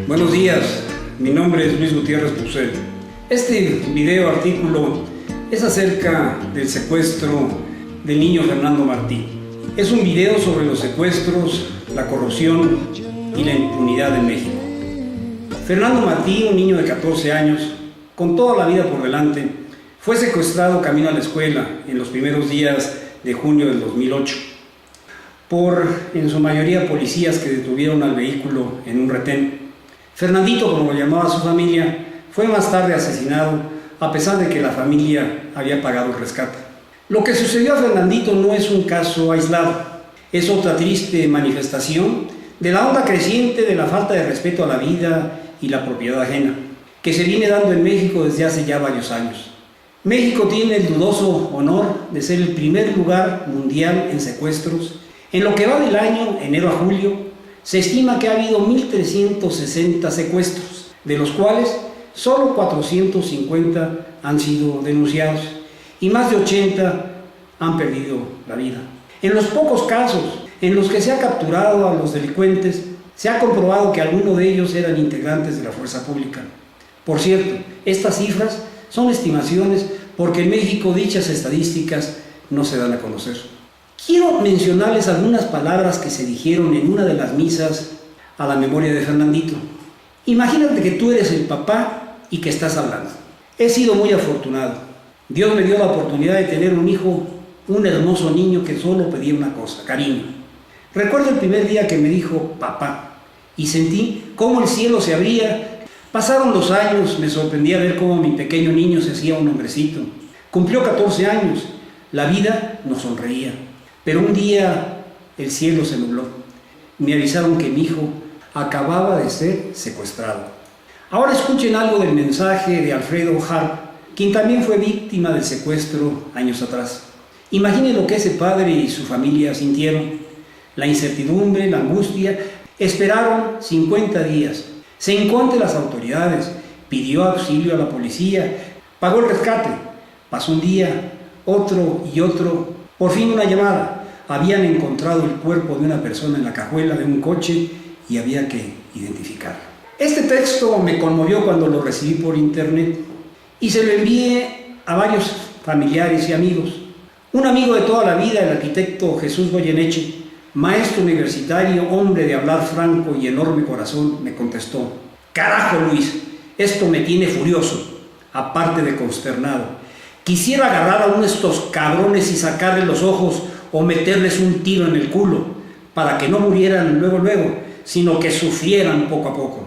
Buenos días, mi nombre es Luis Gutiérrez Pucel. Este video artículo es acerca del secuestro del niño Fernando Martí. Es un video sobre los secuestros, la corrupción y la impunidad en México. Fernando Martí, un niño de 14 años, con toda la vida por delante, fue secuestrado camino a la escuela en los primeros días de junio del 2008 por, en su mayoría, policías que detuvieron al vehículo en un retén. Fernandito, como lo llamaba su familia, fue más tarde asesinado a pesar de que la familia había pagado el rescate. Lo que sucedió a Fernandito no es un caso aislado, es otra triste manifestación de la onda creciente de la falta de respeto a la vida y la propiedad ajena, que se viene dando en México desde hace ya varios años. México tiene el dudoso honor de ser el primer lugar mundial en secuestros. En lo que va del año, enero a julio, se estima que ha habido 1.360 secuestros, de los cuales solo 450 han sido denunciados y más de 80 han perdido la vida. En los pocos casos en los que se ha capturado a los delincuentes, se ha comprobado que algunos de ellos eran integrantes de la fuerza pública. Por cierto, estas cifras son estimaciones porque en México dichas estadísticas no se dan a conocer. Quiero mencionarles algunas palabras que se dijeron en una de las misas a la memoria de Fernandito. Imagínate que tú eres el papá y que estás hablando. He sido muy afortunado. Dios me dio la oportunidad de tener un hijo, un hermoso niño que solo pedía una cosa, cariño. Recuerdo el primer día que me dijo papá y sentí cómo el cielo se abría. Pasaron los años, me sorprendía ver cómo mi pequeño niño se hacía un hombrecito. Cumplió 14 años, la vida nos sonreía. Pero un día el cielo se nubló. Me avisaron que mi hijo acababa de ser secuestrado. Ahora escuchen algo del mensaje de Alfredo Harp, quien también fue víctima del secuestro años atrás. Imaginen lo que ese padre y su familia sintieron. La incertidumbre, la angustia. Esperaron 50 días. Se hincó ante las autoridades, pidió auxilio a la policía, pagó el rescate. Pasó un día, otro y otro. Por fin una llamada. Habían encontrado el cuerpo de una persona en la cajuela de un coche y había que identificarlo. Este texto me conmovió cuando lo recibí por internet y se lo envié a varios familiares y amigos. Un amigo de toda la vida, el arquitecto Jesús Goyeneche, maestro universitario, hombre de hablar franco y enorme corazón, me contestó: «Carajo, Luis, esto me tiene furioso, aparte de consternado. Quisiera agarrar a uno de estos cabrones y sacarle los ojos o meterles un tiro en el culo, para que no murieran luego, sino que sufrieran poco a poco».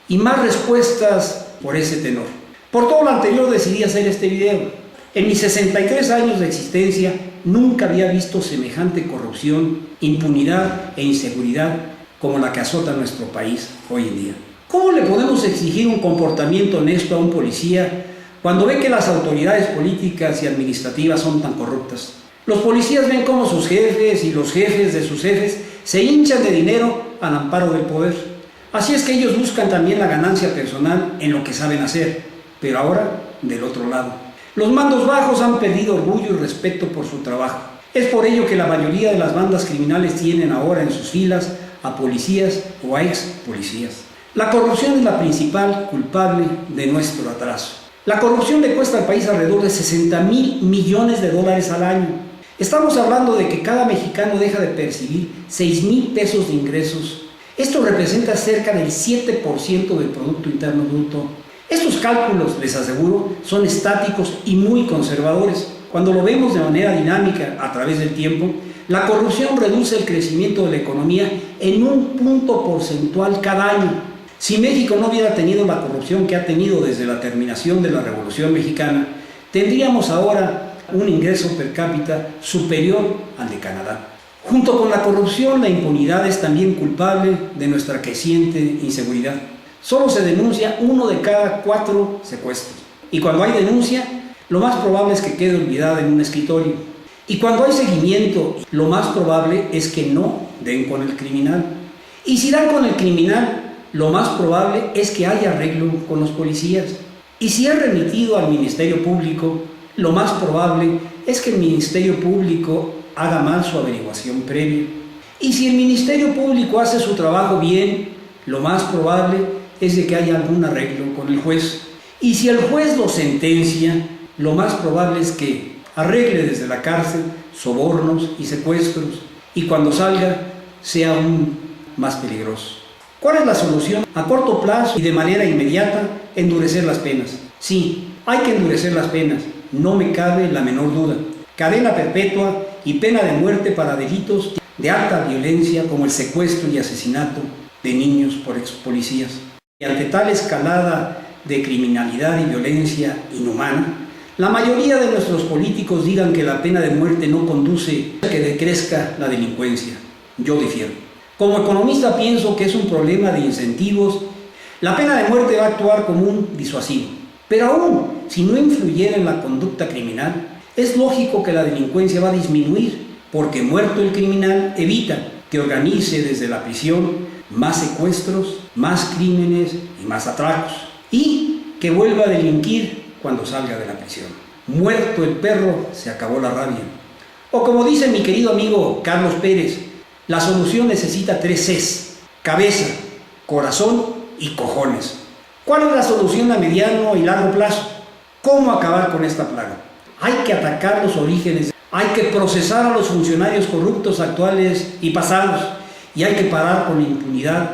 Y más respuestas por ese tenor. Por todo lo anterior decidí hacer este video. En mis 63 años de existencia nunca había visto semejante corrupción, impunidad e inseguridad como la que azota nuestro país hoy en día. ¿Cómo le podemos exigir un comportamiento honesto a un policía cuando ve que las autoridades políticas y administrativas son tan corruptas? Los policías ven cómo sus jefes y los jefes de sus jefes se hinchan de dinero al amparo del poder. Así es que ellos buscan también la ganancia personal en lo que saben hacer, pero ahora del otro lado. Los mandos bajos han perdido orgullo y respeto por su trabajo. Es por ello que la mayoría de las bandas criminales tienen ahora en sus filas a policías o a ex policías. La corrupción es la principal culpable de nuestro atraso. La corrupción le cuesta al país alrededor de 60,000 millones de dólares al año. Estamos hablando de que cada mexicano deja de percibir 6,000 pesos de ingresos. Esto representa cerca del 7% del Producto Interno Bruto. Estos cálculos, les aseguro, son estáticos y muy conservadores. Cuando lo vemos de manera dinámica a través del tiempo, la corrupción reduce el crecimiento de la economía en un punto porcentual cada año. Si México no hubiera tenido la corrupción que ha tenido desde la terminación de la Revolución Mexicana, tendríamos ahora un ingreso per cápita superior al de Canadá. Junto con la corrupción, la impunidad es también culpable de nuestra creciente inseguridad. Solo se denuncia 1 de cada 4 secuestros. Y cuando hay denuncia, lo más probable es que quede olvidada en un escritorio. Y cuando hay seguimiento, lo más probable es que no den con el criminal. Y si dan con el criminal, lo más probable es que haya arreglo con los policías. Y si es remitido al Ministerio Público, lo más probable es que el Ministerio Público haga mal su averiguación previa. Y si el Ministerio Público hace su trabajo bien, lo más probable es de que haya algún arreglo con el juez. Y si el juez lo sentencia, lo más probable es que arregle desde la cárcel sobornos y secuestros, y cuando salga sea aún más peligroso. ¿Cuál es la solución? A corto plazo y de manera inmediata, endurecer las penas. Sí, hay que endurecer las penas, no me cabe la menor duda. Cadena perpetua y pena de muerte para delitos de alta violencia como el secuestro y asesinato de niños por expolicías. Y ante tal escalada de criminalidad y violencia inhumana, la mayoría de nuestros políticos digan que la pena de muerte no conduce a que decrezca la delincuencia. Yo difiero. Como economista pienso que es un problema de incentivos. La pena de muerte va a actuar como un disuasivo. Pero aún si no influyera en la conducta criminal, es lógico que la delincuencia va a disminuir, porque muerto el criminal evita que organice desde la prisión más secuestros, más crímenes y más atracos, y que vuelva a delinquir cuando salga de la prisión. Muerto el perro, se acabó la rabia. O como dice mi querido amigo Carlos Pérez, la solución necesita 3 Cs: cabeza, corazón y cojones. ¿Cuál es la solución a mediano y largo plazo? ¿Cómo acabar con esta plaga? Hay que atacar los orígenes, hay que procesar a los funcionarios corruptos actuales y pasados, y hay que parar con la impunidad.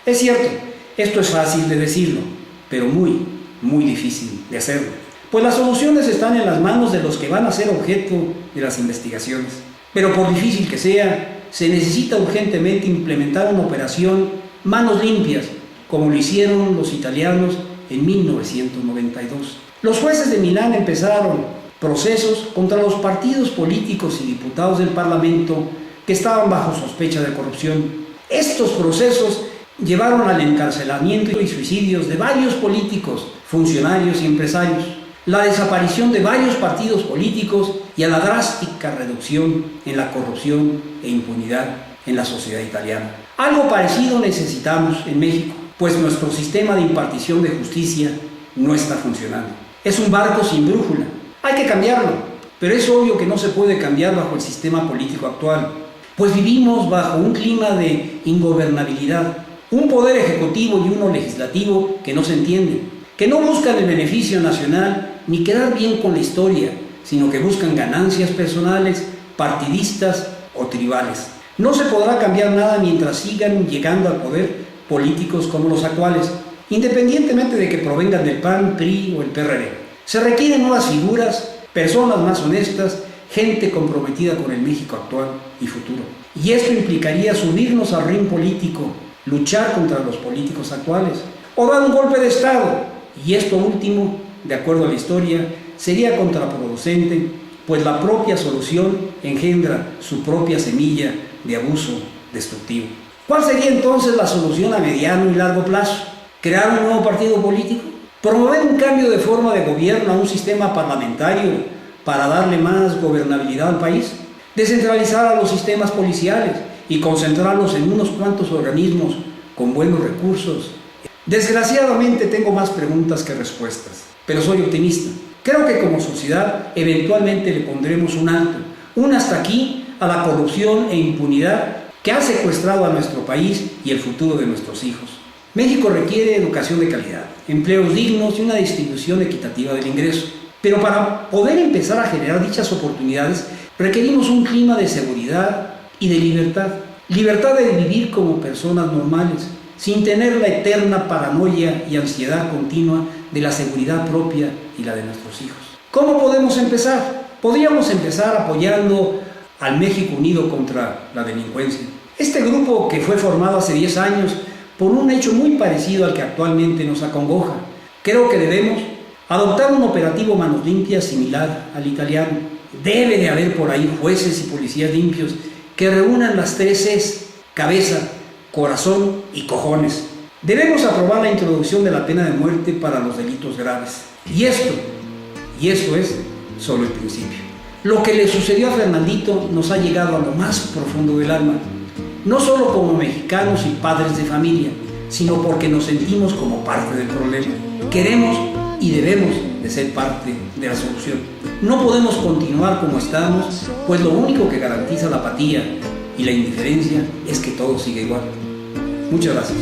Es cierto, esto es fácil de decirlo, pero muy difícil de hacerlo, pues las soluciones están en las manos de los que van a ser objeto de las investigaciones. Pero por difícil que sea, se necesita urgentemente implementar una operación manos limpias, como lo hicieron los italianos en 1992. Los jueces de Milán empezaron procesos contra los partidos políticos y diputados del Parlamento que estaban bajo sospecha de corrupción. Estos procesos llevaron al encarcelamiento y suicidios de varios políticos, funcionarios y empresarios, la desaparición de varios partidos políticos y a la drástica reducción en la corrupción e impunidad en la sociedad italiana. Algo parecido necesitamos en México, pues nuestro sistema de impartición de justicia no está funcionando. Es un barco sin brújula. Hay que cambiarlo, pero es obvio que no se puede cambiar bajo el sistema político actual, pues vivimos bajo un clima de ingobernabilidad, un poder ejecutivo y uno legislativo que no se entienden, que no buscan el beneficio nacional ni quedar bien con la historia, sino que buscan ganancias personales, partidistas o tribales. No se podrá cambiar nada mientras sigan llegando al poder políticos como los actuales, independientemente de que provengan del PAN, PRI o el PRD. Se requieren nuevas figuras, personas más honestas, gente comprometida con el México actual y futuro. Y esto implicaría subirnos al ring político, luchar contra los políticos actuales, o dar un golpe de Estado. Y esto último, de acuerdo a la historia, sería contraproducente, pues la propia solución engendra su propia semilla de abuso destructivo. ¿Cuál sería entonces la solución a mediano y largo plazo? ¿Crear un nuevo partido político? ¿Promover un cambio de forma de gobierno a un sistema parlamentario para darle más gobernabilidad al país? ¿Descentralizar a los sistemas policiales y concentrarlos en unos cuantos organismos con buenos recursos? Desgraciadamente tengo más preguntas que respuestas, pero soy optimista. Creo que como sociedad eventualmente le pondremos un alto, un hasta aquí a la corrupción e impunidad que ha secuestrado a nuestro país y el futuro de nuestros hijos. México requiere educación de calidad, empleos dignos y una distribución equitativa del ingreso. Pero para poder empezar a generar dichas oportunidades, requerimos un clima de seguridad y de libertad. Libertad de vivir como personas normales, sin tener la eterna paranoia y ansiedad continua de la seguridad propia y la de nuestros hijos. ¿Cómo podemos empezar? Podríamos empezar apoyando al México Unido contra la Delincuencia. Este grupo, que fue formado hace 10 años por un hecho muy parecido al que actualmente nos acongoja, creo que debemos adoptar un operativo manos limpias similar al italiano. Debe de haber por ahí jueces y policías limpios que reúnan las 3 Cs: cabeza, corazón y cojones. Debemos aprobar la introducción de la pena de muerte para los delitos graves. Y esto es solo el principio. Lo que le sucedió a Fernandito nos ha llegado a lo más profundo del alma, no solo como mexicanos y padres de familia, sino porque nos sentimos como parte del problema. Queremos y debemos de ser parte de la solución. No podemos continuar como estamos, pues lo único que garantiza la apatía y la indiferencia es que todo siga igual. Muchas gracias.